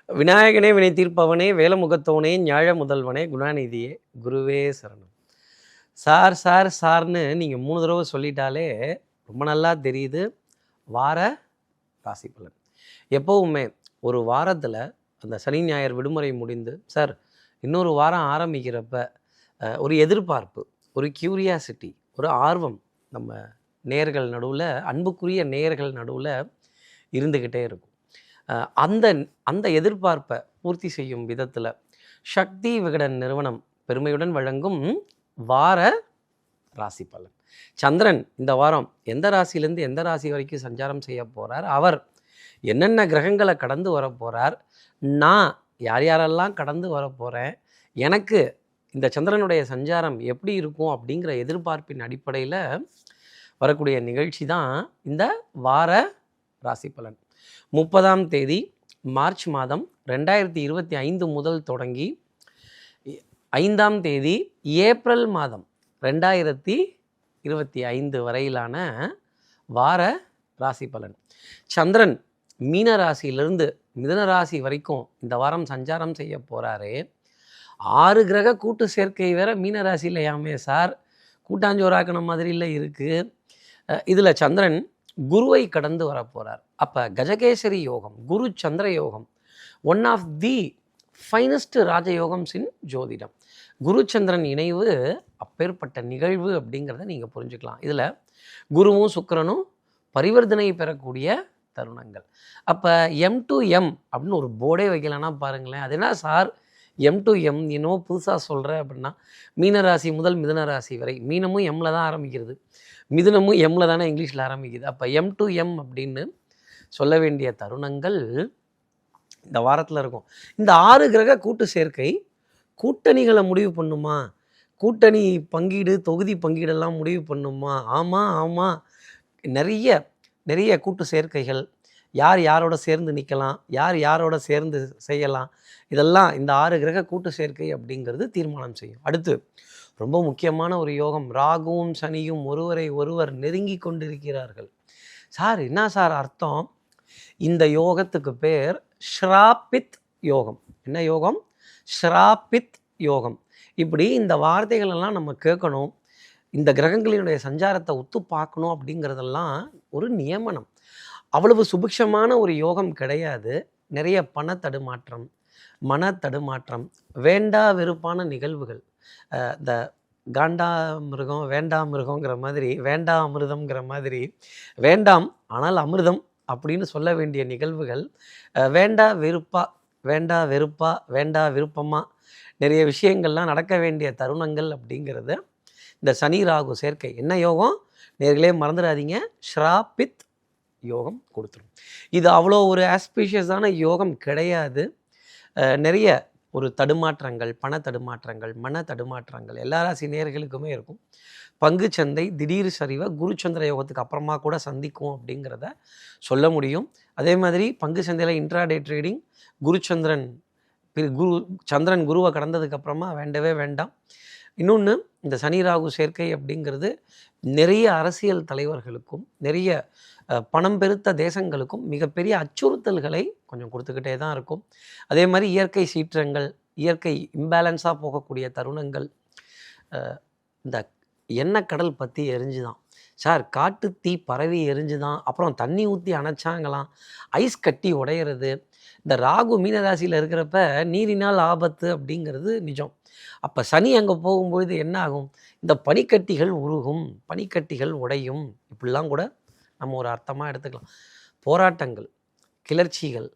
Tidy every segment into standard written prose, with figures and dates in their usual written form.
விநாயகனே வினை தீர்ப்பவனே வேலமுகத்தவனே ஞாழ முதல்வனே குணாநிதியே குருவே சரணம். சார் சார் சார்னு நீங்கள் 3 தடவை சொல்லிட்டாலே ரொம்ப நல்லா தெரியுது வார ராசி பலன். எப்போவுமே ஒரு வாரத்தில் அந்த சனி ஞாயிறு விடுமுறை முடிந்து சார் இன்னொரு வாரம் ஆரம்பிக்கிறப்ப ஒரு எதிர்பார்ப்பு, ஒரு கியூரியாசிட்டி, ஒரு ஆர்வம் நம்ம நேயர்கள் நடுவில், அன்புக்குரிய நேயர்கள் நடுவில் இருந்துக்கிட்டே இருக்கும். அந்த அந்த எதிர்பார்ப்பை பூர்த்தி செய்யும் விதத்தில் சக்தி விகடன் நிறுவனம் பெருமையுடன் வழங்கும் வார ராசி பலன். சந்திரன் இந்த வாரம் எந்த ராசியிலேருந்து எந்த ராசி வரைக்கும் சஞ்சாரம் செய்ய போகிறார், அவர் என்னென்ன கிரகங்களை கடந்து வர போகிறார், நான் யார் யாரெல்லாம் கடந்து வர போகிறேன், எனக்கு இந்த சந்திரனுடைய சஞ்சாரம் எப்படி இருக்கும் அப்படிங்கிற எதிர்பார்ப்பின் அடிப்படையில் வரக்கூடிய நிகழ்ச்சி தான் இந்த வார ராசி பலன். 30ஆம் தேதி மார்ச் மாதம் 2025 முதல் தொடங்கி 5ஆம் தேதி ஏப்ரல் மாதம் 2025 வரையிலான வார ராசி பலன். சந்திரன் மீன ராசியிலிருந்து மிதுன ராசி வரைக்கும் இந்த வாரம் சஞ்சாரம் செய்ய போகிறாரே. 6 கிரக கூட்டு சேர்க்கை வேற மீன ராசியில் யாமே சார், கூட்டாஞ்சோறாக்கின மாதிரில இருக்குது. இதில் சந்திரன் குருவை கடந்து வர போகிறார். அப்போ கஜகேசரி யோகம், குரு சந்திர யோகம், ஒன் ஆஃப் தி ஃபைனஸ்ட் ராஜயோகம்ஸ் இன் ஜோதிடம். குரு சந்திரன் இணைவு அப்பேற்பட்ட நிகழ்வு அப்படிங்கிறத நீங்கள் புரிஞ்சுக்கலாம். இதில் குருவும் சுக்கிரனும் பரிவர்த்தனை பெறக்கூடிய தருணங்கள். அப்போ M2M அப்படின்னு ஒரு போர்டே வைக்கலன்னா பாருங்களேன். அது என்ன சார் M2M இன்னும் புதுசாக சொல்கிறேன் அப்படின்னா, மீனராசி முதல் மிதுன ராசி வரை, மீனமும் எம்மில் தான் ஆரம்பிக்கிறது, மிதுனமும் எம்மில் தானே இங்கிலீஷில் ஆரம்பிக்குது. அப்போ M2M அப்படின்னு சொல்ல வேண்டிய தருணங்கள் இந்த வாரத்தில் இருக்கும். இந்த 6 கிரக கூட்டு சேர்க்கை கூட்டணிகளை முடிவு பண்ணுமா, கூட்டணி பங்கீடு, தொகுதி பங்கீடெல்லாம் முடிவு பண்ணுமா? ஆமாம், நிறைய கூட்டு சேர்க்கைகள், யார் யாரோட சேர்ந்து நிற்கலாம், யார் யாரோட சேர்ந்து செய்யலாம், இதெல்லாம் இந்த 6 கிரக கூட்டு சேர்க்கை அப்படிங்கிறது தீர்மானம் செய்யும். அடுத்து ரொம்ப முக்கியமான ஒரு யோகம், ராகுவும் சனியும் ஒருவரை ஒருவர் நெருங்கி கொண்டிருக்கிறார்கள். சார் என்ன சார் அர்த்தம்? இந்த யோகத்துக்கு பேர் ஸ்ராபித் யோகம். என்ன யோகம்? ஸ்ராபித் யோகம். இப்படி இந்த வார்த்தைகளெல்லாம் நம்ம கேட்கணும். இந்த கிரகங்களினுடைய சஞ்சாரத்தை ஒத்து பார்க்கணும் அப்படிங்கிறதெல்லாம் ஒரு நியமனம். அவ்வளவு சுபிக்ஷமான ஒரு யோகம் கிடையாது. நிறைய பணத்தடுமாற்றம், மனத்தடுமாற்றம், வேண்டா வெறுப்பான நிகழ்வுகள். இந்த காண்டா மிருகம் வேண்டா மிருகங்கிற மாதிரி, வேண்டா அமிர்தம்ங்கிற மாதிரி, வேண்டாம் ஆனால் அமிர்தம் அப்படின்னு சொல்ல வேண்டிய நிகழ்வுகள், வேண்டா வெறுப்பா, வேண்டா வெறுப்பா, வேண்டா விருப்பமாக நிறைய விஷயங்கள்லாம் நடக்க வேண்டிய தருணங்கள் அப்படிங்கிறது இந்த சனி ராகு சேர்க்கை. என்ன யோகம்? நேர்களே மறந்துடாதீங்க, ஸ்ராபித் யோகம் கொடுத்துரும். இது அவ்வளோ ஒரு ஆஸ்பீஷியஸான யோகம் கிடையாது. நிறைய ஒரு தடுமாற்றங்கள், பண தடுமாற்றங்கள், மன தடுமாற்றங்கள் எல்லா ராசி நேயர்களுக்குமே இருக்கும். பங்குச்சந்தை திடீர் சரிவை குரு சந்திர யோகத்துக்கு அப்புறமா கூட சந்திக்கும் அப்படிங்கிறத சொல்ல முடியும். அதே மாதிரி பங்கு சந்தையில் இன்ட்ராடே ட்ரேடிங் சந்திரன் குருவை கடந்ததுக்கப்புறமா வேண்டவே வேண்டாம். இன்னொன்று, இந்த சனி ராகு சேர்க்கை அப்படிங்கிறது நிறைய அரசியல் தலைவர்களுக்கும் நிறைய பணம் பெருத்த தேசங்களுக்கும் மிகப்பெரிய அச்சுறுத்தல்களை கொஞ்சம் கொடுத்துக்கிட்டே தான் இருக்கும். அதே மாதிரி இயற்கை சீற்றங்கள், இயற்கை இம்பேலன்ஸாக போகக்கூடிய தருணங்கள். இந்த எண்ணெய் கடல் பற்றி எரிஞ்சுதான் சார், காட்டு தீ பரவி எரிஞ்சுதான், அப்புறம் தண்ணி ஊற்றி அணைச்சாங்களாம், ஐஸ் கட்டி உடையிறது. இந்த ராகு மீனராசியில் இருக்கிறப்ப நீரினால் ஆபத்து அப்படிங்கிறது நிஜம். அப்போ சனி அங்கே போகும்பொழுது என்ன ஆகும்? இந்த பனிக்கட்டிகள் உருகும், பனிக்கட்டிகள் உடையும், இப்படிலாம் கூட நம்ம ஒரு அர்த்தமாக எடுத்துக்கலாம். போராட்டங்கள், கிளர்ச்சிகள்,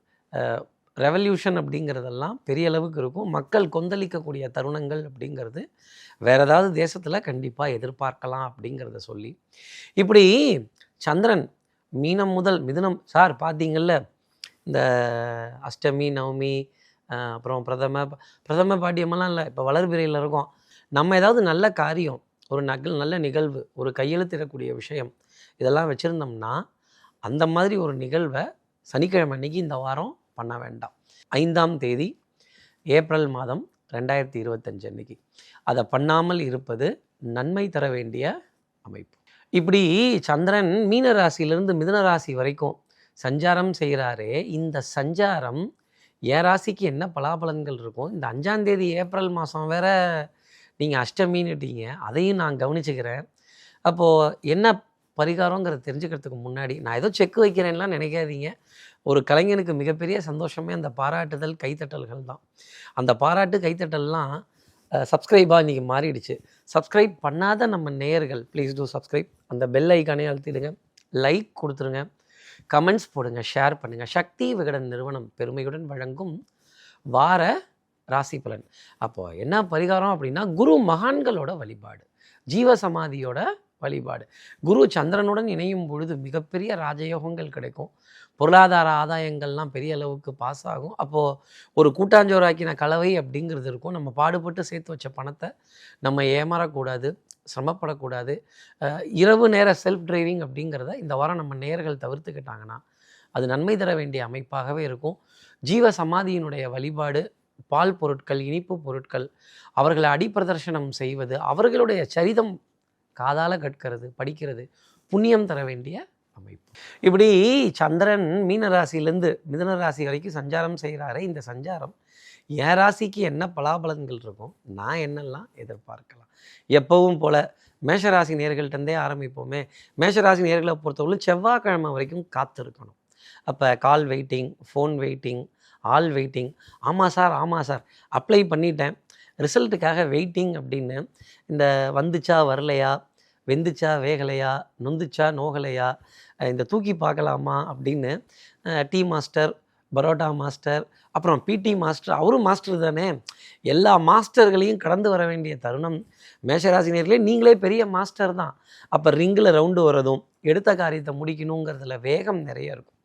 ரெவல்யூஷன் அப்படிங்கிறதெல்லாம் பெரிய அளவுக்கு இருக்கும். மக்கள் கொந்தளிக்கக்கூடிய தருணங்கள் அப்படிங்கிறது வேறு ஏதாவது தேசத்தில் கண்டிப்பாக எதிர்பார்க்கலாம் அப்படிங்கிறத சொல்லி, இப்படி சந்திரன் மீனம் முதல் மிதுனம். சார் பார்த்தீங்கள்ல, இந்த அஷ்டமி, நவமி, அப்புறம் பிரதம பாட்டியமெல்லாம் இல்லை, இப்போ வளர்பிறையில் இருக்கோம். நம்ம ஏதாவது நல்ல காரியம், ஒரு நல்ல நிகழ்வு, ஒரு கையெழுத்திடக்கூடிய விஷயம், இதெல்லாம் வச்சுருந்தோம்னா அந்த மாதிரி ஒரு நிகழ்வை சனிக்கிழமை அன்னைக்கு இந்த வாரம் பண்ண வேண்டாம். 5ஆம் தேதி ஏப்ரல் மாதம் 2025 அன்னைக்கு அதை பண்ணாமல் இருப்பது நன்மை தர வேண்டிய அமைப்பு. இப்படி சந்திரன் மீன ராசியிலிருந்து மிதுன ராசி வரைக்கும் சஞ்சாரம் செய்கிறாரே, இந்த சஞ்சாரம் என் ராசிக்கு என்ன பலாபலன்கள் இருக்கும், இந்த 5ஆம் தேதி ஏப்ரல் மாதம் வேற நீங்கள் அஷ்டமின்னுட்டீங்க, அதையும் நான் கவனிச்சுக்கிறேன். அப்போது என்ன பரிகாரங்கிறத தெரிஞ்சுக்கிறதுக்கு முன்னாடி நான் ஏதோ செக் வைக்கிறேன்லாம் நினைக்காதீங்க. ஒரு கலைஞனுக்கு மிகப்பெரிய சந்தோஷமே அந்த பாராட்டுதல், கைத்தட்டல்கள் தான். அந்த பாராட்டு, கைத்தட்டல்லாம் சப்ஸ்கிரைபாக இன்றைக்கி மாறிடுச்சு. சப்ஸ்கிரைப் பண்ணாத நம்ம நேயர்கள் ப்ளீஸ் டூ சப்ஸ்கிரைப். அந்த பெல் ஐக்கானே அழுத்திடுங்க, லைக் கொடுத்துருங்க, கமெண்ட்ஸ் போடுங்க, ஷேர் பண்ணுங்கள். சக்தி விகடன் நிறுவனம் பெருமையுடன் வழங்கும் வார ராசி பலன். அப்போது என்ன பரிகாரம் அப்படின்னா, குரு மகான்களோட வழிபாடு, ஜீவசமாதியோட வழிபாடு. குரு சந்திரனுடன் இணையும் பொழுது மிகப்பெரிய ராஜயோகங்கள் கிடைக்கும். பொருளாதார ஆதாயங்கள்லாம் பெரிய அளவுக்கு பாஸ் ஆகும். அப்போது ஒரு கூட்டாஞ்சோறாக்கின கலவை அப்படிங்கிறது இருக்கும். நம்ம பாடுபட்டு சேர்த்து வச்ச பணத்தை நம்ம ஏமாறக்கூடாது, சிரமப்படக்கூடாது. இரவு நேர செல்ஃப் டிரைவிங் அப்படிங்கிறத இந்த வாரம் நம்ம நேயர்கள் தவிர்த்துக்கிட்டாங்கன்னா அது நன்மை தர வேண்டிய அமைப்பாகவே இருக்கும். ஜீவ சமாதியினுடைய வழிபாடு, பால் பொருட்கள், இனிப்பு பொருட்கள், அவர்களை அடிப்பிரதர்சனம் செய்வது, அவர்களுடைய சரிதம் காதால கற்கிறது, படிக்கிறது புண்ணியம் தர வேண்டிய அமைப்பு. இப்படி சந்திரன் மீன ராசியிலேருந்து மிதுன ராசி வரைக்கும் சஞ்சாரம் செய்கிறாரு. இந்த சஞ்சாரம் என் ராசிக்கு என்ன பலாபலன்கள் இருக்கும், நான் என்னெல்லாம் எதிர்பார்க்கலாம், எப்பவும் போல மேஷராசி நேர்கள்ட்டே ஆரம்பிப்போமே. மேஷராசி நேர்களை பொறுத்தவரை செவ்வாய்க்கிழமை வரைக்கும் காத்திருக்கணும். அப்போ கால் waiting, phone waiting, all waiting. ஆமாம் சார் அப்ளை பண்ணிட்டேன், ரிசல்ட்டுக்காக வெயிட்டிங் அப்படின்னு இந்த வந்துச்சா வரலையா, வெந்துச்சா வேகலையா, நொந்துச்சா நோகலையா, இந்த தூக்கி பார்க்கலாமா அப்படின்னு டீ மாஸ்டர், பரோட்டா மாஸ்டர், அப்புறம் பிடி மாஸ்டர், அவரும் மாஸ்டர் தானே, எல்லா மாஸ்டர்களையும் கடந்து வர வேண்டிய தருணம். மேஷராசினியர்களே நீங்களே பெரிய மாஸ்டர் தான். அப்போ ரிங்கில் ரவுண்டு வரதும், எடுத்த காரியத்தை முடிக்கணுங்கிறதுல வேகம் நிறைய இருக்கும்.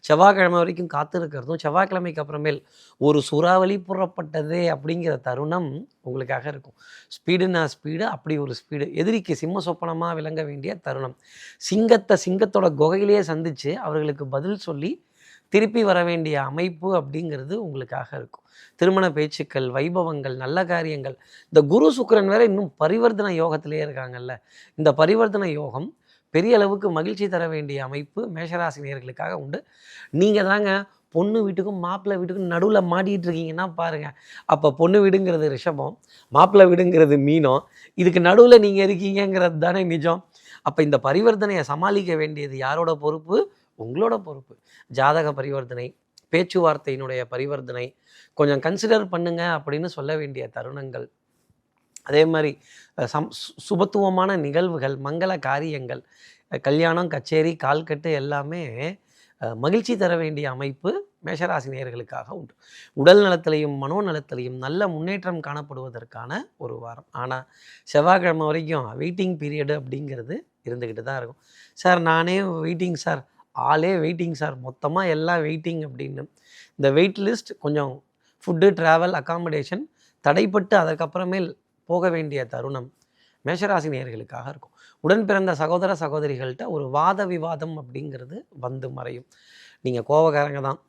செவ்வாய்க்கிழமை வரைக்கும் காத்திருக்கிறதும், செவ்வாய்க்கிழமைக்கு அப்புறமேல் ஒரு சூறாவளி புறப்பட்டதே அப்படிங்கிற தருணம் உங்களுக்காக இருக்கும். ஸ்பீடுனா ஸ்பீடு, அப்படி ஒரு ஸ்பீடு. எதிரிக்கு சிம்ம சொப்பனமாக விளங்க வேண்டிய தருணம். சிங்கத்தோட குகையிலேயே சந்தித்து அவர்களுக்கு பதில் சொல்லி திருப்பி வர வேண்டிய அமைப்பு அப்படிங்கிறது உங்களுக்காக இருக்கும். திருமண பேச்சுக்கள், வைபவங்கள், நல்ல காரியங்கள். இந்த குரு சுக்கிரன் வேற இன்னும் பரிவர்த்தனை யோகத்திலே இருக்காங்கல்ல, இந்த பரிவர்த்தனை யோகம் பெரிய அளவுக்கு மகிழ்ச்சி தர வேண்டிய அமைப்பு மேஷராசி நேயர்களுக்காக உண்டு. நீங்கள் தாங்க பொண்ணு வீட்டுக்கும் மாப்பிள்ளை வீட்டுக்கும் நடுவில் மாட்டிகிட்டு இருக்கீங்கன்னா பாருங்கள். அப்போ பொண்ணு வீடுங்கிறது ரிஷபம், மாப்பிள்ளை வீடுங்கிறது மீனம், இதுக்கு நடுவில் நீங்கள் இருக்கீங்கிறது தானே நிஜம். அப்போ இந்த பரிவர்த்தனையை சமாளிக்க வேண்டியது யாரோட பொறுப்பு? உங்களோட பொறுப்பு. ஜாதக பரிவர்த்தனை, பேச்சுவார்த்தையினுடைய பரிவர்த்தனை கொஞ்சம் கன்சிடர் பண்ணுங்க அப்படின்னு சொல்ல வேண்டிய தருணங்கள். அதே மாதிரி சுபத்துவமான நிகழ்வுகள், மங்கள காரியங்கள், கல்யாணம், கச்சேரி, கால்கட்டு எல்லாமே மகிழ்ச்சி தர வேண்டிய அமைப்பு மேஷராசி நேயர்களுக்காக உண்டு. உடல் நலத்திலையும் மனோநலத்திலையும் நல்ல முன்னேற்றம் காணப்படுவதற்கான ஒரு வாரம். ஆனால் செவ்வாய்க்கிழமை வரைக்கும் வெயிட்டிங் பீரியடு அப்படிங்கிறது இருந்துக்கிட்டு தான் இருக்கும். சார் நானே வெயிட்டிங் சார், ஆளே வெயிட்டிங் சார், மொத்தமாக எல்லாம் வெயிட்டிங் அப்படின்னு இந்த வெயிட் லிஸ்ட் கொஞ்சம் ஃபுட்டு, ட்ராவல், அக்காமடேஷன் தடைப்பட்டு அதற்கப்புறமேல் போக வேண்டிய தருணம் மேஷராசி நேயர்களுக்காக இருக்கும். உடன் பிறந்த சகோதர சகோதரிகள்கிட்ட ஒரு வாத விவாதம் அப்படிங்கிறது வந்து மறையும். நீங்கள் கோபக்காரங்க தான்,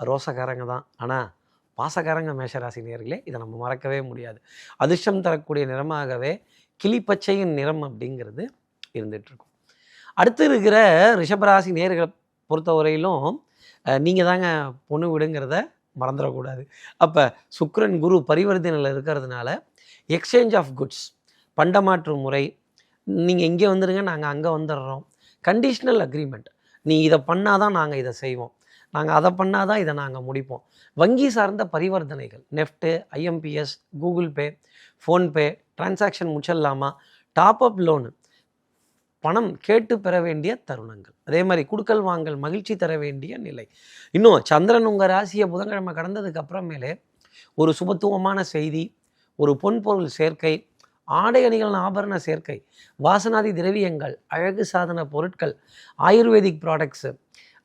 ரோசக்காரங்க தான், ஆனால் பாசக்காரங்க மேஷராசி நேயர்களே, இதை நம்ம மறக்கவே முடியாது. அதிர்ஷ்டம் தரக்கூடிய நிறமாகவே கிளிப்பச்சையின் நிறம் அப்படிங்கிறது இருந்துகிட்ருக்கும். அடுத்து இருக்கிற ரிஷபராசி நேயர்களை பொறுத்தவரையிலும் நீங்கள் தாங்க பொண்ணு விடுங்கிறத மறந்துடக்கூடாது. அப்போ சுக்கிரன் குரு பரிவர்த்தனையில் இருக்கிறதுனால எக்ஸ்சேஞ்ச் ஆஃப் குட்ஸ், பண்டமாற்று முறை, நீங்கள் இங்கே வந்துடுங்க நாங்கள் அங்கே வந்துடுறோம், கண்டிஷ்னல் அக்ரிமெண்ட், நீ இதை பண்ணாதான் நாங்கள் இதை செய்வோம், நாங்கள் அதை பண்ணாதான் இதை நாங்கள் முடிப்போம். வங்கி சார்ந்த பரிவர்த்தனைகள், NEFT, IMPS, Google Pay, PhonePe, transaction முடிச்சிடலாமா, டாப்அப் லோனு, பணம் கேட்டு பெற வேண்டிய தருணங்கள். அதே மாதிரி குடுக்கல் வாங்கல் மகிழ்ச்சி தர வேண்டிய நிலை. இன்னும் சந்திரன் உங்கள் ராசியை புதன்கிழமை கடந்ததுக்கு அப்புறமேலே ஒரு சுபத்துவமான செய்தி, ஒரு பொன்பொருள் சேர்க்கை, ஆடை அணிகள் ஆபரண சேர்க்கை, வாசனாதி திரவியங்கள், அழகு சாதன பொருட்கள், ஆயுர்வேதிக் ப்ராடக்ட்ஸு,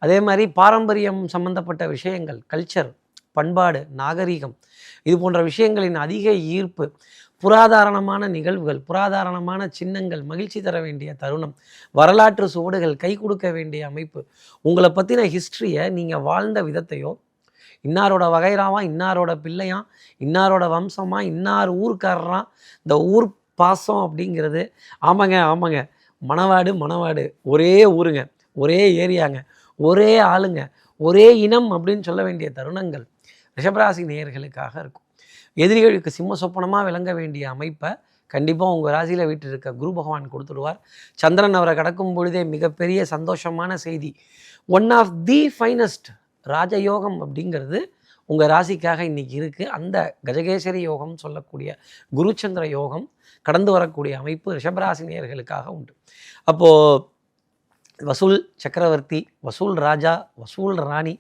அதே மாதிரி பாரம்பரியம் சம்பந்தப்பட்ட விஷயங்கள், கல்ச்சர், பண்பாடு, நாகரீகம், இது போன்ற விஷயங்களின் அதிக ஈர்ப்பு, புராதாரணமான நிகழ்வுகள், புராதாரணமான சின்னங்கள் மகிழ்ச்சி தர வேண்டிய தருணம், வரலாற்று சுவடுகள் கை கொடுக்க வேண்டிய அமைப்பு. உங்களை பற்றின ஹிஸ்ட்ரியை, நீங்கள் வாழ்ந்த விதத்தையோ, இன்னாரோட வகைராவா, இன்னாரோட பிள்ளையா, இன்னாரோட வம்சமா, இன்னார் ஊர்க்காரரான், இந்த ஊர் பாசம் அப்படிங்கிறது. ஆமாங்க மணவாடு ஒரே ஊருங்க, ஒரே ஏரியாங்க, ஒரே ஆளுங்க, ஒரே இனம் அப்படின்னு சொல்ல வேண்டிய தருணங்கள் ரிஷபராசி நேயர்களுக்காக இருக்கும். எதிரிகளுக்கு சிம்ம சொப்பனமாக விளங்க வேண்டிய அமைப்பை கண்டிப்பாக உங்கள் ராசியில் வீட்டு இருக்க குரு பகவான் கொடுத்துடுவார். சந்திரன் அவரை கடக்கும் பொழுதே மிகப்பெரிய சந்தோஷமான செய்தி. ஒன் ஆஃப் தி ஃபைனஸ்ட் ராஜயோகம் அப்படிங்கிறது உங்கள் ராசிக்காக இன்றைக்கி இருக்குது. அந்த கஜகேசரி யோகம் சொல்லக்கூடிய குருச்சந்திர யோகம் கடந்து வரக்கூடிய அமைப்பு ரிஷபராசி நேயர்களுக்காக உண்டு. அப்போது வசூல் சக்கரவர்த்தி, வசூல் ராஜா, வசூல் ராணி,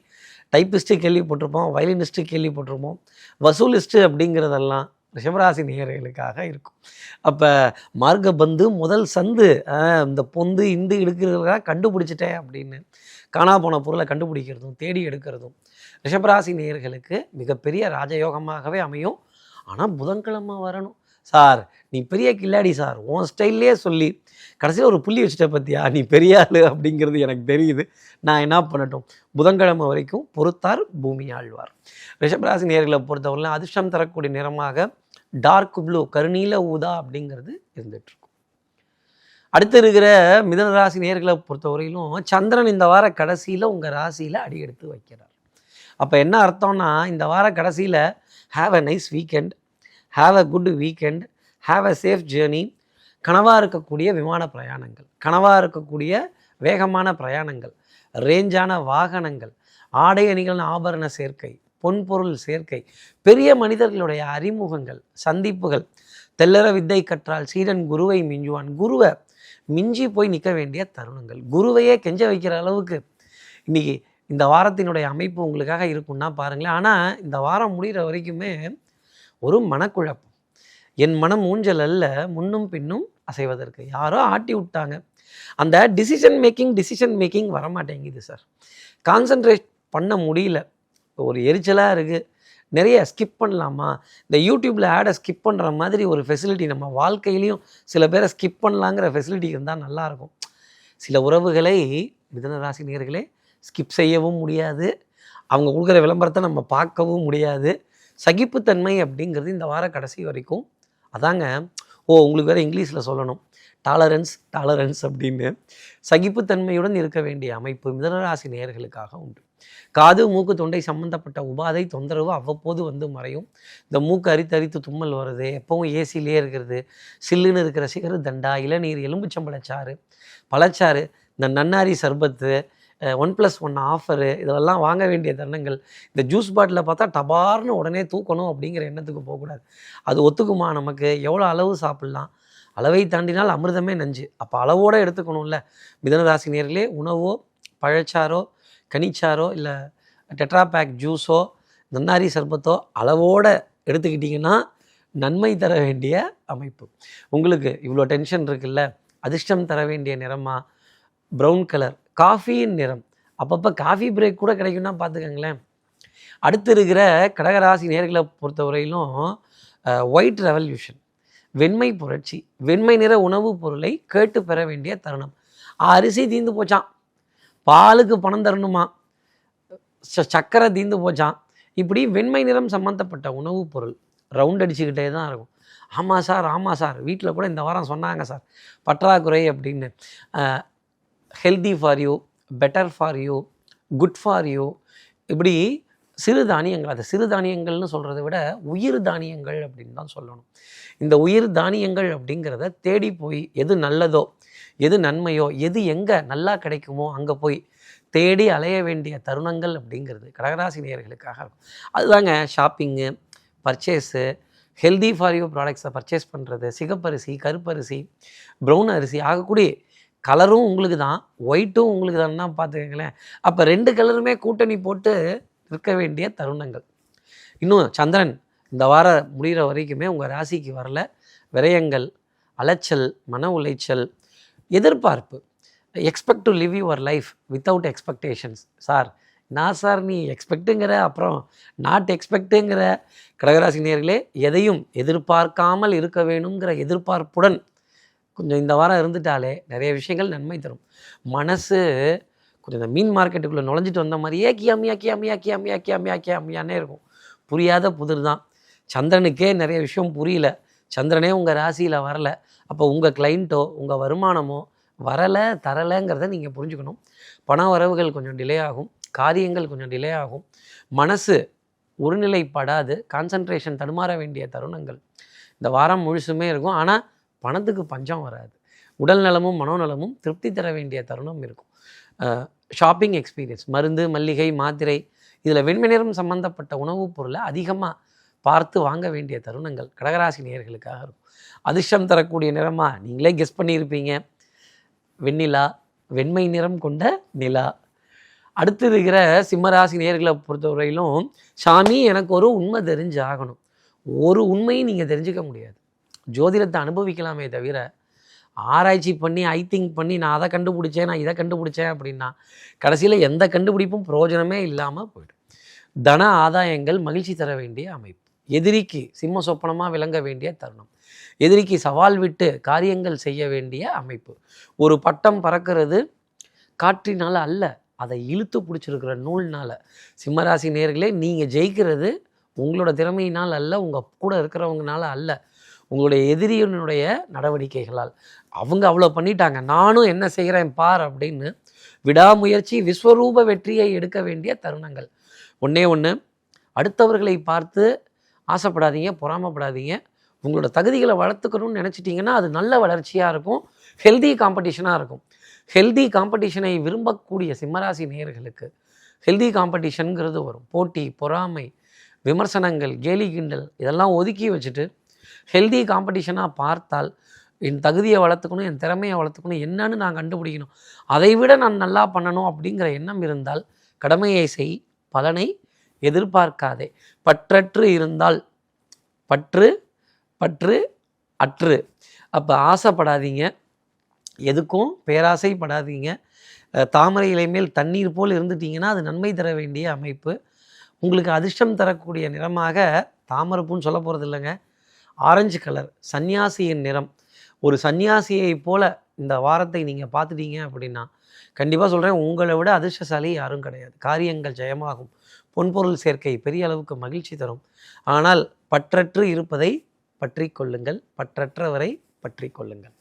டைப்பிஸ்ட்டு கேள்விப்பட்டிருப்போம், வயலினிஸ்ட்டு கேள்விப்பட்டிருப்போம். வசூலிஸ்ட்டு அப்படிங்கிறதெல்லாம் ரிஷபராசி நேயர்களுக்காக இருக்கும். அப்போ மார்க்க பந்து முதல் சந்து, இந்த பொந்து இந்து எடுக்கிறதுக்காக கண்டுபிடிச்சிட்டேன் அப்படின்னு காணா போன பொருளை கண்டுபிடிக்கிறதும் தேடி எடுக்கிறதும் ரிஷபராசி நேயர்களுக்கு மிகப்பெரிய ராஜயோகமாகவே அமையும். ஆனால் புதன்கிழமை வரணும். சார் நீ பெரிய கில்லாடி சார், உன் ஸ்டைல்லே சொல்லி கடைசியில் ஒரு புள்ளி வச்சுட்ட பற்றியா, நீ பெரிய ஆள் அப்படிங்கிறது எனக்கு தெரியுது, நான் என்ன பண்ணட்டும்? புதன்கிழமை வரைக்கும் பொறுத்தார் பூமி ஆழ்வார். ரிஷபராசி நேயர்களை பொறுத்தவரையிலும் அதிர்ஷ்டம் தரக்கூடிய நிறமாக டார்க் ப்ளூ, கருநீல ஊதா அப்படிங்கிறது இருந்துகிட்ருக்கும். அடுத்து இருக்கிற மிதுனராசி நேயர்களை பொறுத்தவரையிலும் சந்திரன் இந்த வார கடைசியில் உங்கள் ராசியில் அடி எடுத்து வைக்கிறார். அப்போ என்ன அர்த்தம்னா, இந்த வார கடைசியில் have a nice weekend, have a good weekend, have a safe journey. கனவாக இருக்கக்கூடிய விமான பிரயாணங்கள், கனவாக இருக்கக்கூடிய வேகமான பிரயாணங்கள், ரேஞ்சான வாகனங்கள், ஆடை அணிகள் ஆபரண சேர்க்கை, பொன்பொருள் சேர்க்கை, பெரிய மனிதர்களுடைய அறிமுகங்கள், சந்திப்புகள், தெல்லற வித்தை கற்றால் சீடன் குருவை மிஞ்சுவான், குருவை மிஞ்சி போய் நிற்க வேண்டிய தருணங்கள், குருவையே கெஞ்ச வைக்கிற அளவுக்கு இன்றைக்கி இந்த வாரத்தினுடைய அமைப்பு உங்களுக்காக இருக்குன்னா பாருங்களேன். ஆனால் இந்த வாரம் முடிகிற வரைக்குமே ஒரு மனக்குழப்பம். என் மனம் ஊஞ்சல் அல்ல, முன்னும் பின்னும் அசைவதற்கு யாரோ ஆட்டி விட்டாங்க. அந்த டிசிஷன் மேக்கிங் வரமாட்டேங்குது சார். கான்சன்ட்ரேட் பண்ண முடியல, ஒரு எரிச்சலாக இருக்குது. நிறைய ஸ்கிப் பண்ணலாமா? இந்த யூடியூப்பில் ஆடை ஸ்கிப் பண்ணுற மாதிரி ஒரு ஃபெசிலிட்டி நம்ம வாழ்க்கையிலையும் சில பேரை ஸ்கிப் பண்ணலாங்கிற ஃபெசிலிட்டி இருந்தால் நல்லாயிருக்கும். சில உறவுகளை மிதுனராசி நேயர்களே ஸ்கிப் செய்யவும் முடியாது, அவங்க கொடுக்குற விளம்பரத்தை நம்ம பார்க்கவும் முடியாது. சகிப்புத்தன்மை அப்படிங்கிறது இந்த வார கடைசி வரைக்கும் அதாங்க. உங்களுக்கு வேறு இங்கிலீஷில் சொல்லணும், டாலரன்ஸ் அப்படின்னு. சகிப்புத்தன்மையுடன் இருக்க வேண்டிய அமைப்பு மிதுனராசி நேயர்களுக்காக உண்டு. காது மூக்கு தொண்டை சம்மந்தப்பட்ட உபாதை தொந்தரவு அவ்வப்போது வந்து மறையும். இந்த மூக்கு அரித்து தும்மல் வருது, எப்பவும் ஏசிலே இருக்கிறது, சில்லுன்னு இருக்கிற சிகரு தண்டா, இளநீர், எலும்புச்சம்பளச்சாறு, பழச்சாறு, இந்த நன்னாரி சர்பத்து, 1+1 ஆஃபரு, இதெல்லாம் வாங்க வேண்டிய தருணங்கள். இந்த ஜூஸ் பாட்டில் பார்த்தா டபார்னு உடனே தூக்கணும் அப்படிங்கிற எண்ணத்துக்கு போகக்கூடாது. அது ஒத்துக்குமா நமக்கு? எவ்வளோ அளவு சாப்பிட்லாம்? அளவை தாண்டினால் அமிர்தமே நஞ்சு. அப்போ அளவோடு எடுத்துக்கணும்ல. மிதுனராசி நேயர்களே, உணவோ பழச்சாரோ கனிச்சாரோ இல்லை டெட்ரா பேக் ஜூஸோ நன்னாரி சர்பத்தோ அளவோடு எடுத்துக்கிட்டிங்கன்னா நன்மை தர வேண்டிய அமைப்பு. உங்களுக்கு இவ்வளோ டென்ஷன் இருக்குல்ல, அதிர்ஷ்டம் தர வேண்டிய நிறமாக ப்ரௌன் கலர், காஃபியின் நிறம். அப்பப்போ காஃபி பிரேக் கூட கிடைக்கும்னா பார்த்துக்கங்களேன். அடுத்து இருக்கிற கடகராசி நேயர்களை பொறுத்தவரையிலும் ஒயிட் ரெவல்யூஷன், வெண்மை புரட்சி, வெண்மை நிற உணவுப் பொருளை கேட்டு பெற வேண்டிய தருணம். அரிசி தீர்ந்து போச்சான், பாலுக்கு பணம் தரணுமா, சக்கரை தீர்ந்து போச்சான், இப்படி வெண்மை நிறம் சம்மந்தப்பட்ட உணவுப் பொருள் ரவுண்ட் அடிச்சுக்கிட்டே தான் இருக்கும். ஆமாம் சார், வீட்டில் கூட இந்த வாரம் சொன்னாங்க சார் பற்றாக்குறை அப்படின்னு. Healthy for you, better for you, good for you, இப்படி சிறுதானியங்கள். அது சிறுதானியங்கள்னு சொல்கிறத விட உயிர் தானியங்கள் அப்படின்னு தான் சொல்லணும். இந்த உயிர் தானியங்கள் அப்படிங்கிறத தேடி போய் எது நல்லதோ, எது நன்மையோ, எது எங்கே நல்லா கிடைக்குமோ அங்கே போய் தேடி அலைய வேண்டிய தருணங்கள் அப்படிங்கிறது கடகராசி நேயர்களுக்காக இருக்கும். அதுதாங்க shopping, purchase, healthy for you ப்ராடக்ட்ஸை பர்ச்சேஸ் பண்ணுறது, சிகப்பரிசி, கருப்பரிசி, ப்ரௌன் அரிசி ஆகக்கூடிய கலரும் உங்களுக்கு தான், ஒயிட்டும் உங்களுக்கு தான் பார்த்துக்கங்களேன். அப்போ 2 கலருமே கூட்டணி போட்டு இருக்க வேண்டிய தருணங்கள். இன்னும் சந்திரன் இந்த வாரம் முடிகிற வரைக்குமே உங்கள் ராசிக்கு வரல. விரயங்கள், அலைச்சல், மன உளைச்சல், எதிர்பார்ப்பு. Expect to live your life without expectations. Sir நான் சார் நீ எக்ஸ்பெக்ட்டுங்கிற அப்புறம் நாட் எக்ஸ்பெக்ட்டுங்கிற. கடகராசி நேயர்களே, எதையும் எதிர்பார்க்காமல் இருக்க வேணுங்கிற எதிர்பார்ப்புடன் கொஞ்சம் இந்த வாரம் இருந்துட்டாலே நிறைய விஷயங்கள் நன்மை தரும். மனசு கொஞ்சம் இந்த மீன் மார்க்கெட்டுக்குள்ளே நுழைஞ்சிட்டு வந்த மாதிரியே கியாமியானே இருக்கும். புரியாத புதிர் தான். சந்திரனுக்கே நிறைய விஷயம் புரியல, சந்திரனே உங்கள் ராசியில் வரலை. அப்போ உங்கள் கிளைண்ட்டோ உங்கள் வருமானமோ தரலைங்கிறத நீங்கள் புரிஞ்சுக்கணும். பண வரவுகள் கொஞ்சம் டிலே ஆகும், காரியங்கள் கொஞ்சம் டிலே ஆகும். மனசு ஒருநிலைப்படாது, கான்சன்ட்ரேஷன் தடுமாற வேண்டிய தருணங்கள் இந்த வாரம் முழுசுமே இருக்கும். ஆனால் பணத்துக்கு பஞ்சம் வராது. உடல் நலமும் மனோநலமும் திருப்தி தர வேண்டிய தருணம் இருக்கும். ஷாப்பிங் எக்ஸ்பீரியன்ஸ், மருந்து, மல்லிகை, மாத்திரை, இதில் வெண்மை நிறம் சம்பந்தப்பட்ட உணவுப் பொருளை அதிகமாக பார்த்து வாங்க வேண்டிய தருணங்கள் கடகராசி நேயர்களுக்காக இருக்கும். அதிர்ஷ்டம் தரக்கூடிய நிறமாக நீங்களே கெஸ் பண்ணியிருப்பீங்க, வெண்ணிலா, வெண்மை நிறம் கொண்ட நிலா. அடுத்து இருக்கிற சிம்மராசி நேயர்களை பொறுத்தவரையிலும், சாமி எனக்கு ஒரு உண்மை தெரிஞ்சு ஆகணும். ஒரு உண்மையும் நீங்கள் தெரிஞ்சுக்க முடியாது. ஜோதிடத்தை அனுபவிக்கலாமே தவிர ஆராய்ச்சி பண்ணி திங்க் பண்ணி நான் அதை கண்டுபிடிச்சேன், நான் இதை கண்டுபிடிச்சேன் அப்படின்னா கடைசியில் எந்த கண்டுபிடிப்பும் பிரயோஜனமே இல்லாமல் போய்டும். தன ஆதாயங்கள் மகிழ்ச்சி தர வேண்டிய அமைப்பு. எதிரிக்கு சிம்ம சொப்பனமாக விளங்க வேண்டிய தருணம். எதிரிக்கு சவால் விட்டு காரியங்கள் செய்ய வேண்டிய அமைப்பு. ஒரு பட்டம் பறக்கிறது காற்றினால் அல்ல, அதை இழுத்து பிடிச்சிருக்கிற நூல்னால. சிம்மராசி நேயர்களே, நீங்கள் ஜெயிக்கிறது உங்களோட திறமையினால் அல்ல, உங்கள் கூட இருக்கிறவங்கனால அல்ல, உங்களுடைய எதிரியினுடைய நடவடிக்கைகளால். அவங்க அவ்வளோ பண்ணிட்டாங்க, நானும் என்ன செய்கிறேன் பார் அப்படின்னு விடாமுயற்சி விஸ்வரூப வெற்றியை எடுக்க வேண்டிய தருணங்கள். ஒன்றே ஒன்று, அடுத்தவர்களை பார்த்து ஆசைப்படாதீங்க, பொறாமப்படாதீங்க. உங்களோட தகுதிகளை வளர்த்துக்கணும்னு நினச்சிட்டிங்கன்னா அது நல்ல வளர்ச்சியாக இருக்கும், ஹெல்தி காம்படிஷனாக இருக்கும். ஹெல்தி காம்படிஷனை விரும்பக்கூடிய சிம்மராசி நேயர்களுக்கு ஹெல்தி காம்படிஷனுங்கிறது வரும். போட்டி, பொறாமை, விமர்சனங்கள், கேலி கிண்டல் இதெல்லாம் ஒதுக்கி வச்சுட்டு ஹெல்தி காம்படிஷனாக பார்த்தால், என் தகுதியை வளர்த்துக்கணும், என் திறமையை வளர்த்துக்கணும், என்னன்னு நான் கண்டுபிடிக்கணும், அதை விட நான் நல்லா பண்ணணும் அப்படிங்கிற எண்ணம் இருந்தால் கடமையை செய், பலனை எதிர்பார்க்காதே. பற்றற்று இருந்தால் பற்று பற்று அற்று. அப்போ ஆசைப்படாதீங்க, எதுக்கும் பேராசைப்படாதீங்க. தாமரை இலை மேல் தண்ணீர் போல் இருந்துட்டிங்கன்னா அது நன்மை தர வேண்டிய அமைப்பு. உங்களுக்கு அதிர்ஷ்டம் தரக்கூடிய நிறமாக தாமரைப்பூன்னு சொல்ல போகிறது இல்லைங்க, ஆரஞ்சு கலர், சன்னியாசியின் நிறம். ஒரு சன்னியாசியை போல் இந்த வாரத்தை நீங்கள் பார்த்துட்டீங்க அப்படின்னா கண்டிப்பாக சொல்கிறேன், உங்களை விட அதிர்ஷ்டசாலி யாரும் கிடையாது. காரியங்கள் ஜெயமாகும், பொன்பொருள் சேர்க்கை பெரிய அளவுக்கு மகிழ்ச்சி தரும். ஆனால் பற்றற்று இருப்பதை பற்றி கொள்ளுங்கள், பற்றற்றவரை பற்றி கொள்ளுங்கள்.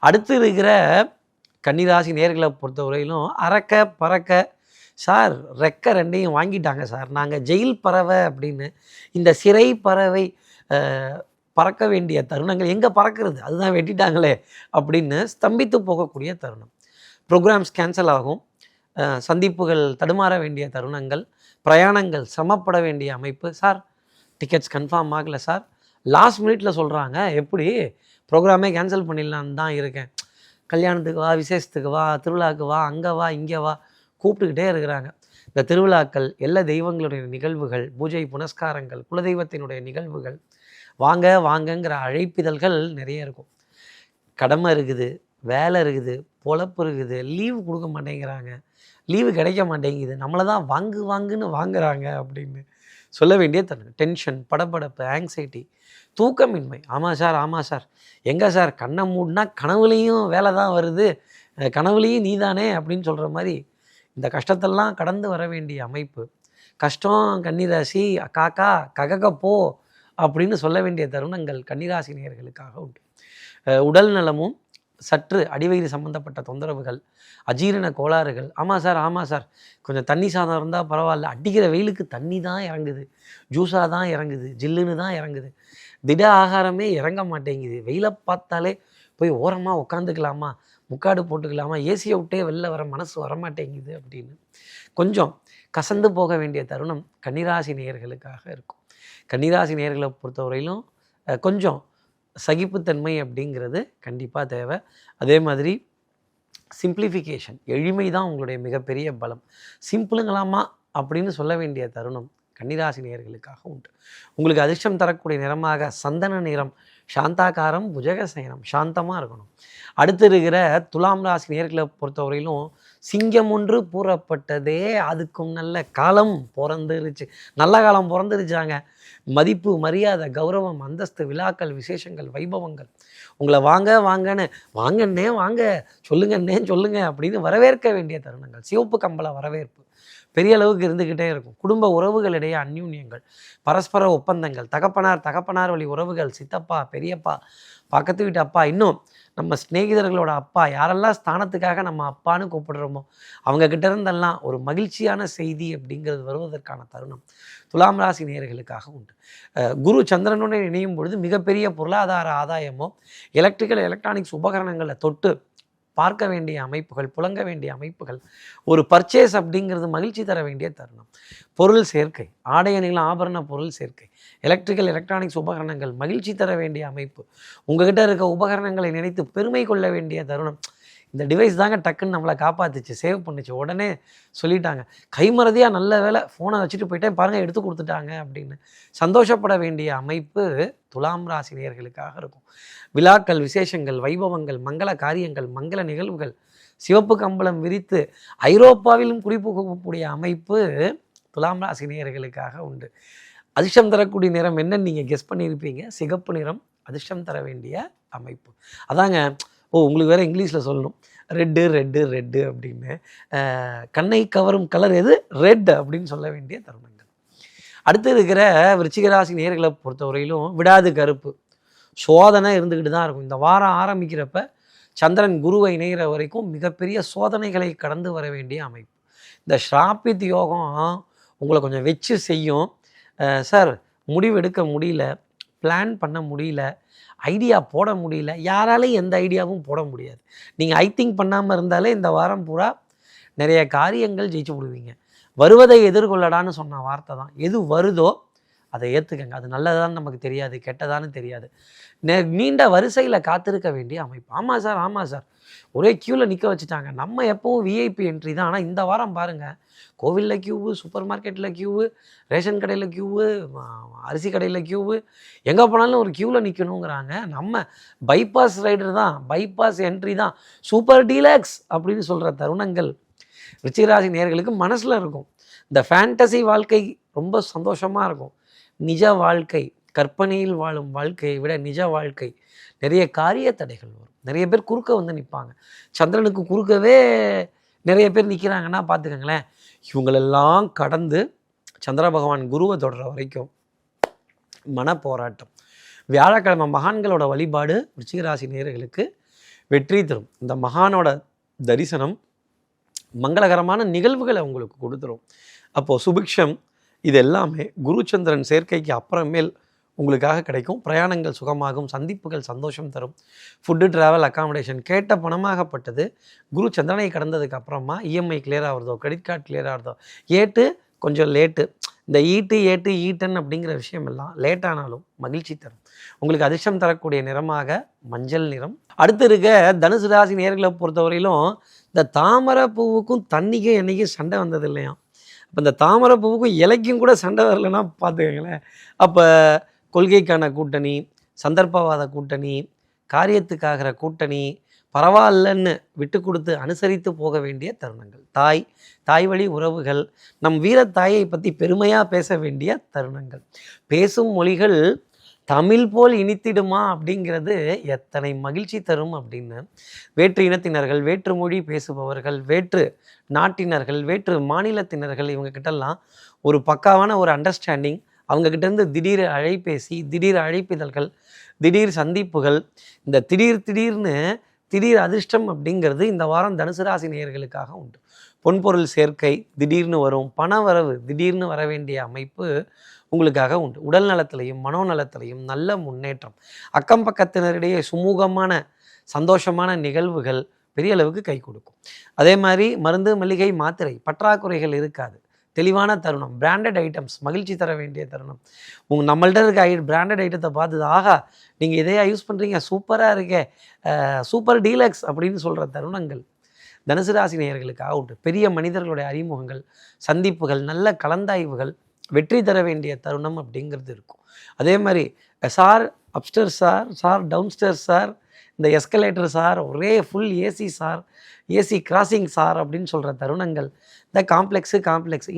அடுத்து இருக்கிற கன்னிராசி நேர்களை பொறுத்தவரையிலும் அறக்க பறக்க, சார் ரெக்க ரெண்டையும் வாங்கிட்டாங்க சார், நாங்கள் ஜெயில் பறவை அப்படின்னு இந்த சிறை பறவை பறக்க வேண்டிய தருணங்கள் எங்கே பறக்கிறது, அதுதான் வெட்டிட்டாங்களே அப்படின்னு ஸ்தம்பித்து போகக்கூடிய தருணம். ப்ரோக்ராம்ஸ் கேன்சல் ஆகும், சந்திப்புகள் தடுமாற வேண்டிய தருணங்கள், பிரயாணங்கள் சிரமப்பட வேண்டிய அமைப்பு. சார் டிக்கெட்ஸ் கன்ஃபார்ம் ஆகலை சார், லாஸ்ட் மினிட்ல சொல்கிறாங்க, எப்படி ப்ரோக்ராமே கேன்சல் பண்ணிடலான்னு தான் இருக்கேன், கல்யாணத்துக்கு வா, விசேஷத்துக்கு வா, திருவிழாவுக்கு வா, அங்கே வா, இங்கே வா, கூப்பிட்டுக்கிட்டே இருக்கிறாங்க. இந்த திருவிழாக்கள், எல்லா தெய்வங்களுடைய நிகழ்வுகள், பூஜை புனஸ்காரங்கள், குலதெய்வத்தினுடைய நிகழ்வுகள், வாங்க வாங்கங்கிற அழைப்பிதழ்கள் நிறைய இருக்கும். கடமை இருக்குது, வேலை இருக்குது, பொழப்பு இருக்குது, லீவு கொடுக்க மாட்டேங்கிறாங்க, லீவு கிடைக்க மாட்டேங்குது, நம்மளை தான் வாங்கு வாங்குன்னு வாங்குறாங்க அப்படின்னு சொல்ல வேண்டிய தருணம். டென்ஷன், படபடப்பு, ஆங்ஸைட்டி, தூக்கமின்மை. ஆமாம் சார், ஆமாம் சார், எங்கே சார் கண்ணை மூடினா கனவுலேயும் வேலை தான் வருது, கனவுலேயும் நீதானே அப்படின்னு சொல்கிற மாதிரி இந்த கஷ்டத்தெல்லாம் கடந்து வர வேண்டிய அமைப்பு. கஷ்டம் கன்னிராசி, காக்கா ககக போ அப்படின்னு சொல்ல வேண்டிய தருணங்கள் கன்னிராசி நேயர்களுக்காக உண்டு. உடல் நலமும் சற்று அடிவயிறு சம்மந்தப்பட்ட தொந்தரவுகள், அஜீரண கோளாறுகள். ஆமாம் சார், ஆமாம் சார், கொஞ்சம் தண்ணி சாதம் இருந்தால் பரவாயில்ல, அடிக்கிற வெயிலுக்கு தண்ணி தான் இறங்குது, ஜூஸாக தான் இறங்குது, ஜில்லுன்னு தான் இறங்குது, திட ஆகாரமே இறங்க மாட்டேங்குது, வெயிலை பார்த்தாலே போய் ஓரமாக உட்காந்துக்கலாமா, முக்காடு போட்டுக்கலாமா, ஏசியை விட்டே வெளில வர மனசு வரமாட்டேங்குது அப்படின்னு கொஞ்சம் கசந்து போக வேண்டிய தருணம் கன்னிராசி நேயர்களுக்காக இருக்கும். கன்னிராசி நேயர்களை பொறுத்தவரையிலும் கொஞ்சம் சகிப்புத்தன்மை அப்படிங்கிறது கண்டிப்பாக தேவை. அதே மாதிரி சிம்பிளிஃபிகேஷன், எளிமை தான் உங்களுடைய மிகப்பெரிய பலம். சிம்பிளுங்களாமா அப்படின்னு சொல்ல வேண்டிய தருணம் கன்னிராசி நேயர்களுக்காக உண்டு. உங்களுக்கு அதிர்ஷ்டம் தரக்கூடிய நிறமாக சந்தன நிறம், சாந்தாகாரம், புஜகசயனம், சாந்தமாக இருக்கணும். அடுத்து இருக்கிற துலாம் ராசி நேயர்களை பொறுத்தவரையிலும் சிங்கம் ஒன்று பூரப்பட்டதே, அதுக்கும் நல்ல காலம் பிறந்துருச்சு, நல்ல காலம் பிறந்துருச்சாங்க. மதிப்பு, மரியாதை, கௌரவம், அந்தஸ்து, விழாக்கள், விசேஷங்கள், வைபவங்கள், உங்களை வாங்க வாங்கன்னு, வாங்கன்னே வாங்க, சொல்லுங்கன்னே சொல்லுங்க அப்படின்னு வரவேற்க வேண்டிய தருணங்கள். சிவப்பு கம்பள வரவேற்பு, பெரிய அளவுக்கு இருந்துக்கிட்டே இருக்கும். குடும்ப உறவுகளிடையே அந்யூன்யங்கள், பரஸ்பர ஒப்பந்தங்கள், தகப்பனார் வழி உறவுகள், சித்தப்பா, பெரியப்பா, பக்கத்து வீட்டு அப்பா, இன்னும் நம்ம சிநேகிதர்களோட அப்பா, யாரெல்லாம் ஸ்தானத்துக்காக நம்ம அப்பான்னு கூப்பிடுறோமோ அவங்க கிட்ட இருந்தெல்லாம் ஒரு மகிழ்ச்சியான செய்தி அப்படிங்கிறது வருவதற்கான தருணம் துலாம் ராசி நேயர்களுக்காக உண்டு. குரு சந்திரனுடன் இணையும் பொழுது மிகப்பெரிய பொருளாதார ஆதாயமோ, எலக்ட்ரானிக்ஸ் உபகரணங்களை தொட்டு பார்க்க வேண்டிய அமைப்புகள், புழங்க வேண்டிய அமைப்புகள், ஒரு பர்ச்சேஸ் அப்படிங்கிறது மகிழ்ச்சி தர வேண்டிய தருணம். பொருள் சேர்க்கை, ஆடை அணிகள், ஆபரண பொருள் சேர்க்கை, எலக்ட்ரானிக்ஸ் உபகரணங்கள் மகிழ்ச்சி தர வேண்டிய அமைப்பு. உங்ககிட்ட இருக்க உபகரணங்களை நினைத்து பெருமை கொள்ள வேண்டிய தருணம். இந்த டிவைஸ் தாங்க டக்குன்னு நம்மளை காப்பாற்றுச்சு, சேவ் பண்ணிச்சு, உடனே சொல்லிட்டாங்க. கைமறதியாக நல்ல வேலை ஃபோனை வச்சுட்டு போயிட்டேன் பாருங்கள், எடுத்து கொடுத்துட்டாங்க அப்படின்னு சந்தோஷப்பட வேண்டிய அமைப்பு துலாம் ராசி நேயர்களுக்காக இருக்கும். விழாக்கள், விசேஷங்கள், வைபவங்கள், மங்கள காரியங்கள், மங்கள நிகழ்வுகள், சிவப்பு கம்பளம் விரித்து ஐரோப்பாவிலும் குறிப்புகக்கூடிய அமைப்பு துலாம் ராசி நேயர்களுக்காக உண்டு. அதிர்ஷ்டம் தரக்கூடிய நிறம் என்னன்னு நீங்கள் கெஸ் பண்ணியிருப்பீங்க. சிகப்பு நிறம் அதிர்ஷ்டம் தர வேண்டிய அமைப்பு. அதாங்க, உங்களுக்கு வேறு இங்கிலீஷில் சொல்லணும், ரெட்டு அப்படின்னு. கண்ணை கவரும் கலர் எது? ரெட் அப்படின்னு சொல்ல வேண்டிய தருணங்கள். அடுத்து இருக்கிற விருச்சிக ராசி நேயர்களை பொறுத்தவரையிலும் விடாது கருப்பு சோதனை இருந்துக்கிட்டு தான் இருக்கும். இந்த வாரம் ஆரம்பிக்கிறப்ப சந்திரன் குருவை இணைகிற வரைக்கும் மிகப்பெரிய சோதனைகளை கடந்து வர வேண்டிய அமைப்பு. இந்த ஸ்ராபித் யோகம் உங்களை கொஞ்சம் வச்சு செய்யும். சார், முடிவு எடுக்க முடியல, பிளான் பண்ண முடியல, ஐடியா போட முடியல, யாராலையும் எந்த ஐடியாவும் போட முடியாது. நீங்கள் திங்க் பண்ணாமல் இருந்தாலே இந்த வாரம் பூரா நிறைய காரியங்கள் ஜெயிச்சு விடுவீங்க. வருவதை எதிர்கொள்ளடான்னு சொன்ன வார்த்தை தான். எது வருதோ அதை ஏற்றுக்கங்க. அது நல்லதான்னு நமக்கு தெரியாது, கெட்டதான்னு தெரியாது. நீண்ட வரிசையில் காத்திருக்க வேண்டிய அமைப்பு. ஆமாம் சார், ஒரே க்யூவில் நிற்க வச்சுட்டாங்க. நம்ம எப்போவும் விஐபி என்ட்ரி தான். ஆனால் இந்த வாரம் பாருங்கள், கோவிலில் க்யூவு, சூப்பர் மார்க்கெட்டில் க்யூவு, ரேஷன் கடையில் க்யூவு, அரிசி கடையில் க்யூவு, எங்கே போனாலும் ஒரு க்யூவில் நிற்கணுங்கிறாங்க. நம்ம பைபாஸ் ரைடர் தான், பைபாஸ் என்ட்ரி தான், சூப்பர் டீலக்ஸ் அப்படின்னு சொல்கிற தருணங்கள் விருச்சிகராசி நேயர்களுக்கு மனசில் இருக்கும். இந்த ஃபேண்டசி வாழ்க்கை ரொம்ப சந்தோஷமாக இருக்கும். நிஜ வாழ்க்கை, கற்பனையில் வாழும் வாழ்க்கையை விட நிஜ வாழ்க்கை நிறைய காரிய தடைகள் வரும். நிறைய பேர் குறுக்க வந்து நிற்பாங்க. சந்திரனுக்கு குறுக்கவே நிறைய பேர் நிற்கிறாங்கன்னா பார்த்துக்கங்களேன். இவங்களெல்லாம் கடந்து சந்திர பகவான் குருவை தொடர வரைக்கும் மன போராட்டம். வியாழக்கிழமை மகான்களோட வழிபாடு விருச்சிகராசி நேயர்களுக்கு வெற்றி தரும். இந்த மகானோட தரிசனம் மங்களகரமான நிகழ்வுகளை உங்களுக்கு கொடுத்துரும். அப்போது சுபிக்ஷம் இது எல்லாமே குரு சந்திரன் சேர்க்கைக்கு அப்புறமேல் உங்களுக்காக கிடைக்கும். பிரயாணங்கள் சுகமாகும், சந்திப்புகள் சந்தோஷம் தரும். ஃபுட்டு, ட்ராவல், அக்காமடேஷன் கேட்ட பணமாகப்பட்டது குரு சந்திரனை கடந்ததுக்கு அப்புறமா இஎம்ஐ கிளியர் ஆகிறதோ, கிரெடிட் கார்டு கிளியர் ஆகிறதோ, கொஞ்சம் லேட்டு, இந்த ஈட்டன் அப்படிங்கிற விஷயம் எல்லாம் லேட்டானாலும் மகிழ்ச்சி தரும். உங்களுக்கு அதிர்ஷ்டம் தரக்கூடிய நிறமாக மஞ்சள் நிறம். அடுத்து இருக்க தனுசு ராசி நேயர்களை பொறுத்தவரையிலும் இந்த தாமரை பூவுக்கும் தண்ணிக்கும் என்றைக்கும் சண்டை வந்தது இல்லையா? அப்போ இந்த தாமரை பூவுக்கும் இலைக்கும் கூட சண்டை வரலைன்னா பார்த்துக்கங்களேன். அப்போ கொள்கைக்கான கூட்டணி, சந்தர்ப்பவாத கூட்டணி, காரியத்துக்காகிற கூட்டணி, பரவாயில்லன்னு விட்டு கொடுத்து அனுசரித்து போக வேண்டிய தருணங்கள். தாய் வழி உறவுகள், நம் வீரத்தாயை பற்றி பெருமையாக பேச வேண்டிய தருணங்கள். பேசும் மொழிகள் தமிழ் போல் இனித்திடுமா அப்படிங்கிறது எத்தனை மகிழ்ச்சி தரும் அப்படின்னு. வேற்று இனத்தினர்கள், வேற்று மொழி பேசுபவர்கள், வேற்று நாட்டினர்கள், வேற்று மாநிலத்தினர்கள், இவங்கக்கிட்டெல்லாம் ஒரு பக்காவான ஒரு அண்டர்ஸ்டாண்டிங், அவங்கக்கிட்டேருந்து திடீர் அழைப்பேசி, திடீர் அழைப்பிதழ்கள், திடீர் சந்திப்புகள், இந்த திடீர் அதிர்ஷ்டம் அப்படிங்கிறது இந்த வாரம் தனுசு ராசி நேயர்களுக்காக உண்டு. பொன்பொருள் சேர்க்கை திடீர்னு வரும், பண வரவு திடீர்னு வர வேண்டிய அமைப்பு உங்களுக்காக உண்டு. உடல் நலத்திலையும் மனோநலத்திலையும் நல்ல முன்னேற்றம். அக்கம் பக்கத்தினரிடையே சுமூகமான சந்தோஷமான நிகழ்வுகள் பெரிய அளவுக்கு கை கொடுக்கும். அதே மாதிரி மருந்து, மளிகை, மாத்திரை பற்றாக்குறைகள் இருக்காது. தெளிவான தருணம். பிராண்டட் ஐட்டம்ஸ் மகிழ்ச்சி தர வேண்டிய தருணம். நம்மள்ட்ட இருக்க பிராண்டட் ஐட்டத்தை பார்த்து, ஆகா நீங்கள் இதையா யூஸ் பண்ணுறீங்க, சூப்பராக இருக்கே, சூப்பர் டீலக்ஸ் அப்படின்னு சொல்கிற தருணங்கள் தனுசு ராசி நேயர்களுக்காக உண்டு. பெரிய மனிதர்களுடைய அறிமுகங்கள், சந்திப்புகள், நல்ல கலந்தாய்வுகள் வெற்றி தர வேண்டிய தருணம் அப்படிங்கிறது இருக்கும். அதே மாதிரி சார் அப்ஸ்டர் சார் டவுன்ஸ்டர் சார், இந்த எஸ்கலேட்டர் சார், ஒரே full AC sir, AC crossing sir அப்படின்னு சொல்கிற தருணங்கள். இந்த காம்ப்ளெக்ஸு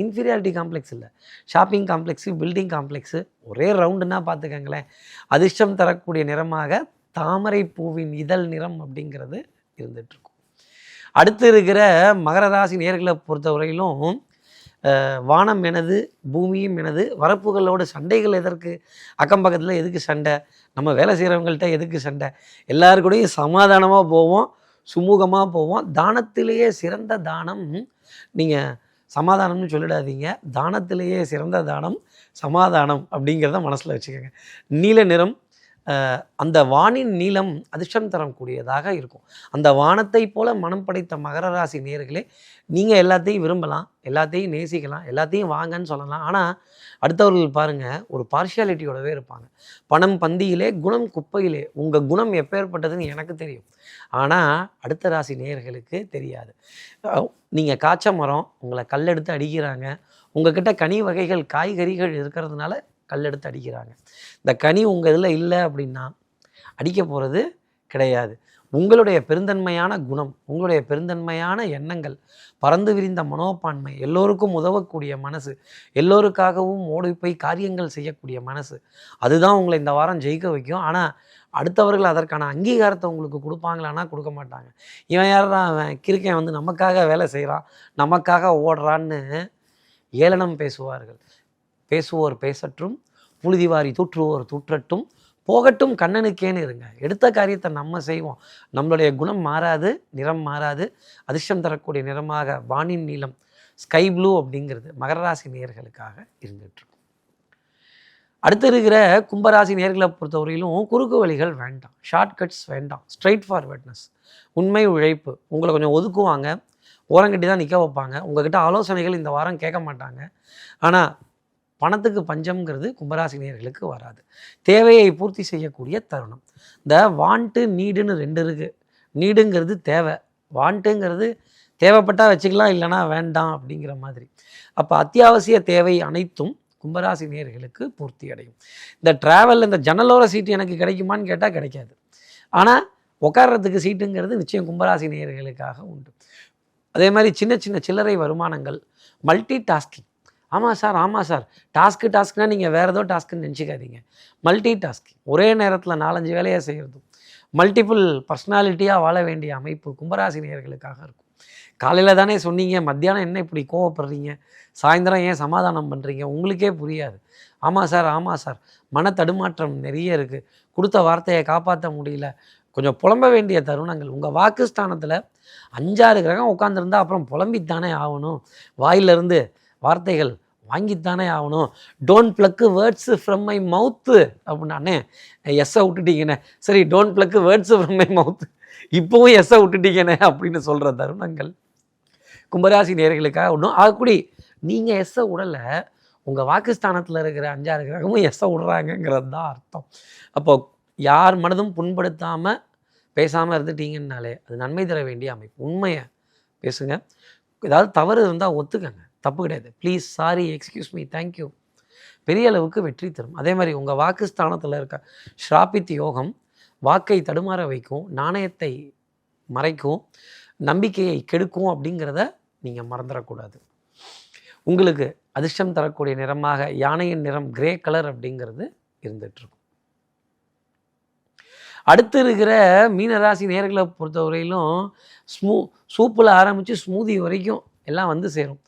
இன்ஃபீரியாரிட்டி காம்ப்ளெக்ஸ் இல்லை, ஷாப்பிங் காம்ப்ளெக்ஸு, பில்டிங் காம்ப்ளெக்ஸு, ஒரே ரவுண்டுன்னா பார்த்துக்கங்களேன். அதிர்ஷ்டம் தரக்கூடிய நிறமாக தாமரை பூவின் இதழ் நிறம் அப்படிங்கிறது இருந்துகிட்ருக்கும். அடுத்து இருக்கிற மகர ராசி நேயர்களை பொறுத்தவரையிலும் வானம் எனது, பூமியும் எனது, வரப்புகளோடு சண்டைகள் எதற்கு, அக்கம் பக்கத்தில் எதுக்கு சண்டை, நம்ம வேலை செய்கிறவங்கள்ட்ட எதுக்கு சண்டை, எல்லாருக்கூடையும் சமாதானமாக போவோம், சுமூகமாக போவோம். தானத்திலேயே சிறந்த தானம், நீங்கள் சமாதானம்னு சொல்லிடாதீங்க, தானத்திலேயே சிறந்த தானம் சமாதானம் அப்படிங்கிறத மனசில் வச்சுக்கோங்க. நீல நிறம், அந்த வானின் நீளம் அதிர்ஷ்டம் தரக்கூடியதாக இருக்கும். அந்த வானத்தை போல மனம் படைத்த மகர ராசி நேயர்களே, நீங்கள் எல்லாத்தையும் விரும்பலாம், எல்லாத்தையும் நேசிக்கலாம், எல்லாத்தையும் வாங்கன்னு சொல்லலாம். ஆனால் அடுத்தவர்கள் பாருங்கள், ஒரு பார்ஷியாலிட்டியோடவே இருப்பாங்க. பணம் பந்தியிலே, குணம் குப்பையிலே. உங்கள் குணம் எப்பேற்பட்டதுன்னு எனக்கு தெரியும், ஆனால் அடுத்த ராசி நேயர்களுக்கு தெரியாது. நீங்கள் காய்ச்ச மரம், உங்களை கல்லெடுத்து அடிக்கிறாங்க, உங்ககிட்ட கனி வகைகள் காய்கறிகள் இருக்கிறதுனால கல்லெடுத்து அடிக்கிறாங்க. இந்த கனி உங்கள் இதில் இல்லை அப்படின்னா அடிக்க போகிறது கிடையாது. உங்களுடைய பெருந்தன்மையான குணம், உங்களுடைய பெருந்தன்மையான எண்ணங்கள், பறந்து விரிந்த மனோப்பான்மை, எல்லோருக்கும் உதவக்கூடிய மனசு, எல்லோருக்காகவும் ஓடி போய் காரியங்கள் செய்யக்கூடிய மனசு, அதுதான் உங்களை இந்த வாரம் ஜெயிக்க வைக்கும். ஆனால் அடுத்தவர்கள் அதற்கான அங்கீகாரத்தை உங்களுக்கு கொடுப்பாங்களான்னா கொடுக்க மாட்டாங்க. இவன் யாரா, அவன் கிறுக்கன் வந்து நமக்காக வேலை செய்கிறான், நமக்காக ஓடுறான்னு ஏளனம் பேசுவார்கள். பேசுவோர் பேசற்றும், புழுதிவாரி தூற்றுவோர் தூற்றட்டும், போகட்டும் கண்ணனுக்கேன்னு இருங்க. எடுத்த காரியத்தை நம்ம செய்வோம். நம்மளுடைய குணம் மாறாது, நிறம் மாறாது. அதிர்ஷ்டம் தரக்கூடிய நிறமாக வானின் நீளம் ஸ்கை ப்ளூ அப்படிங்கிறது மகர ராசி நேயர்களுக்காக இருந்துகிட்ருக்கும். அடுத்து இருக்கிற கும்பராசி நேயர்களை பொறுத்தவரையிலும் குறுக்கு வழிகள் வேண்டாம், ஷார்ட்கட்ஸ் வேண்டாம், ஸ்ட்ரைட் ஃபார்வர்ட்னஸ், உண்மை உழைப்பு. உங்களை கொஞ்சம் ஒதுக்குவாங்க, ஓரங்கட்டி தான் நிற்க வைப்பாங்க. உங்கள்கிட்ட ஆலோசனைகள் இந்த வாரம் கேட்க மாட்டாங்க. ஆனால் பணத்துக்கு பஞ்சம்ங்கிறது கும்பராசி நேயர்களுக்கு வராது. தேவையை பூர்த்தி செய்யக்கூடிய தருணம். இந்த வாண்ட்டு நீடுன்னு ரெண்டு இருக்குது. நீடுங்கிறது தேவை, வாண்ட்டுங்கிறது தேவைப்பட்டால் வச்சுக்கலாம், இல்லைனா வேண்டாம் அப்படிங்கிற மாதிரி. அப்போ அத்தியாவசிய தேவை அனைத்தும் கும்பராசி நேயர்களுக்கு பூர்த்தி அடையும். இந்த ட்ராவலில் இந்த ஜன்னலோர சீட்டு எனக்கு கிடைக்குமான்னு கேட்டால் கிடைக்காது. ஆனால் உட்கார்றதுக்கு சீட்டுங்கிறது நிச்சயம் கும்பராசி நேயர்களுக்காக உண்டு. அதே மாதிரி சின்ன சின்ன சில்லறை வருமானங்கள், மல்டி டாஸ்கிங். ஆமாம் சார், டாஸ்க்குனா நீங்கள் வேறு ஏதோ டாஸ்க்குன்னு நினச்சிக்காதீங்க. மல்டி டாஸ்கிங், ஒரே நேரத்தில் 4-5 வேலையை செய்கிறதும், மல்டிபிள் பர்சனாலிட்டியாக வாழ வேண்டிய அமைப்பு கும்பராசி நேயர்களுக்காக இருக்கும். காலையில் தானே சொன்னீங்க, மத்தியானம் என்ன இப்படி கோவப்படுறீங்க, சாயந்தரம் ஏன் சமாதானம் பண்ணுறீங்க, உங்களுக்கே புரியாது. ஆமாம் சார், மன தடுமாற்றம் நிறைய இருக்குது, கொடுத்த வார்த்தையை காப்பாற்ற முடியல, கொஞ்சம் புலம்ப வேண்டிய தருணங்கள். உங்கள் வாக்குஸ்தானத்தில் 5-6 கிரகம் உட்காந்துருந்தா அப்புறம் புலம்பித்தானே ஆகணும். வாயிலிருந்து வார்த்தைகள் வாங்கித்தானே ஆகணும். Don't pluck words from my mouth அப்படின்னானே, எஸ்ஸை விட்டுட்டீங்கண்ணே. சரி, don't pluck words from my mouth, இப்போவும் எஸ்ஸை விட்டுட்டீங்கண்ணே அப்படின்னு சொல்கிற தருணங்கள் கும்பராசி நேயர்களுக்காக ஒன்றும் ஆகக்கூடி. நீங்கள் எஸ்ஸை விடலை, உங்கள் வாக்குஸ்தானத்தில் இருக்கிற 5-6 கிரகமும் எஸ்ஸை விடுறாங்கங்கிறது தான் அர்த்தம். அப்போ யார் மனதும் புண்படுத்தாமல் பேசாமல் இருந்துட்டீங்கன்னாலே அது நன்மை தர வேண்டிய அமைப்பு. உண்மையை பேசுங்க. ஏதாவது தவறு இருந்தால் ஒத்துக்கங்க, தப்பு கிடையாது. Please, sorry, excuse me, thank you, பெரிய அளவுக்கு வெற்றி தரும். அதே மாதிரி உங்கள் வாக்குஸ்தானத்தில் இருக்க ஸ்ராபித் யோகம் வாக்கை தடுமாற வைக்கும், நாணயத்தை மறைக்கும், நம்பிக்கையை கெடுக்கும் அப்படிங்கிறத நீங்கள் மறந்துடக்கூடாது. உங்களுக்கு அதிர்ஷ்டம் தரக்கூடிய நிறமாக யானையின் நிறம் கிரே கலர் அப்படிங்கிறது இருந்துகிட்ருக்கும். அடுத்து இருக்கிற மீனராசி நேயர்களை பொறுத்தவரையிலும் சூப்பில் ஆரம்பித்து ஸ்மூதி வரைக்கும் எல்லாம் வந்து சேரும்.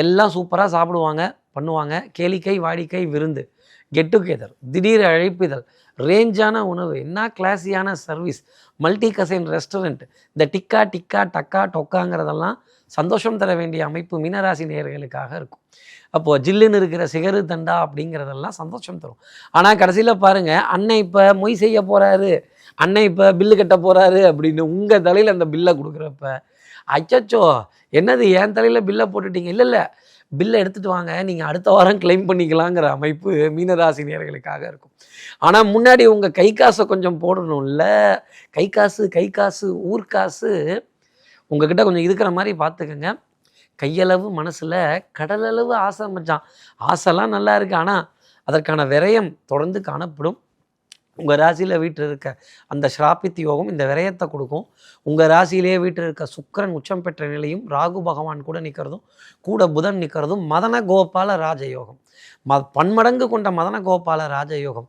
எல்லாம் சூப்பராக சாப்பிடுவாங்க, பண்ணுவாங்க. கேளிக்கை வாடிக்கை விருந்து, கெட் டுகெதர், திடீர் அழைப்பிதழ், ரேஞ்சான உணவு, என்ன கிளாஸியான சர்வீஸ், மல்டி கசைன் ரெஸ்டாரண்ட், இந்த டிக்கா டக்கா டொக்காங்கிறதெல்லாம் சந்தோஷம் தர வேண்டிய அமைப்பு மீனராசி நேயர்களுக்காக இருக்கும். அப்போது ஜில்லுன்னு இருக்கிற சிகரு தண்டா அப்படிங்கிறதெல்லாம் சந்தோஷம் தரும். ஆனால் கடைசியில் பாருங்கள், அண்ணன் இப்போ மொய் செய்ய போகிறாரு, அண்ணன் இப்போ பில்லு கட்ட போகிறாரு அப்படின்னு உங்கள் தலையில் அந்த பில்லை கொடுக்குறப்ப, அச்சச்சோ என்னது என் தலையில் பில்லை போட்டுட்டீங்க, இல்லை பில்லை எடுத்துகிட்டு வாங்க, நீங்கள் அடுத்த வாரம் கிளைம் பண்ணிக்கலாங்கிற அமைப்பு மீனராசி நேயர்களுக்காக இருக்கும். ஆனால் முன்னாடி உங்கள் கை காசை கொஞ்சம் போடணும்ல. கை காசு ஊர்காசு உங்ககிட்ட கொஞ்சம் இருக்கிற மாதிரி பார்த்துக்கங்க. கையளவு மனசில் கடலளவு ஆசை மச்சான். ஆசைலாம் நல்லா இருக்குது, ஆனால் அதற்கான விரயம் தொடர்ந்து காணப்படும். உங்கள் ராசியில் வீட்டில் இருக்க அந்த ஸ்ராபித் யோகம் இந்த விரயத்தை கொடுக்கும். உங்கள் ராசியிலேயே வீட்டில் இருக்க சுக்கிரன் உச்சம் பெற்ற நிலையும், ராகு பகவான் கூட நிற்கிறதும், கூட புதன் நிற்கிறதும் மதன கோபால ராஜயோகம், பன்மடங்கு கொண்ட மதன கோபால ராஜயோகம்.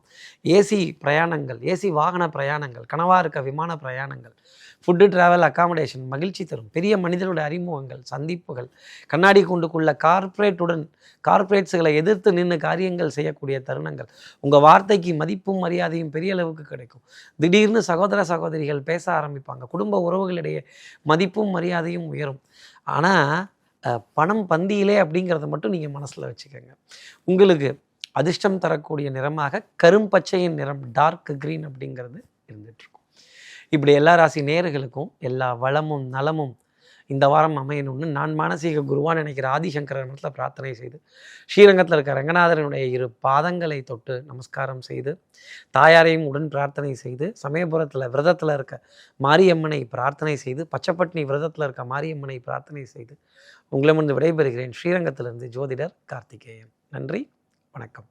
ஏசி பிரயாணங்கள், ஏசி வாகன பிரயாணங்கள், கனவாக இருக்க விமான பிரயாணங்கள், ஃபுட்டு, ட்ராவல், அக்காமடேஷன் மகிழ்ச்சி தரும். பெரிய மனிதர்களுடைய அறிமுகங்கள், சந்திப்புகள், கண்ணாடி கூண்டுக்குள்ள கார்ப்பரேட்ஸுகளை எதிர்த்து நின்று காரியங்கள் செய்யக்கூடிய தருணங்கள், உங்கள் வார்த்தைக்கு மதிப்பும் மரியாதையும் பெரிய அளவுக்கு கிடைக்கும். திடீர்னு சகோதர சகோதரிகள் பேச ஆரம்பிப்பாங்க. குடும்ப உறவுகளிடையே மதிப்பும் மரியாதையும் உயரும். ஆனால் பணம் பந்தியிலே அப்படிங்கிறத மட்டும் நீங்கள் மனசில் வச்சுக்கோங்க. உங்களுக்கு அதிர்ஷ்டம் தரக்கூடிய நிறமாக கரும்பச்சையின் நிறம், டார்க் க்ரீன் அப்படிங்கிறது இருந்துகிட்ருக்கும். இப்படி எல்லா ராசி நேயர்களுக்கும் எல்லா வளமும் நலமும் இந்த வாரம் அமையணும்னு நான் மானசீக குருவான்னு நினைக்கிற ஆதிசங்கரர் மனத்தில் பிரார்த்தனை செய்து, ஸ்ரீரங்கத்தில் இருக்க ரங்கநாதரனுடைய 2 பாதங்களை தொட்டு நமஸ்காரம் செய்து, தாயாரையும் உடன் பிரார்த்தனை செய்து, சமயபுரத்தில் விரதத்தில் இருக்க மாரியம்மனை பிரார்த்தனை செய்து, பச்சைப்பட்டினி விரதத்தில் இருக்க மாரியம்மனை பிரார்த்தனை செய்து உங்களிடமிருந்து விடைபெறுகிறேன். ஸ்ரீரங்கத்திலிருந்து ஜோதிடர் கார்த்திகேயன். நன்றி, வணக்கம்.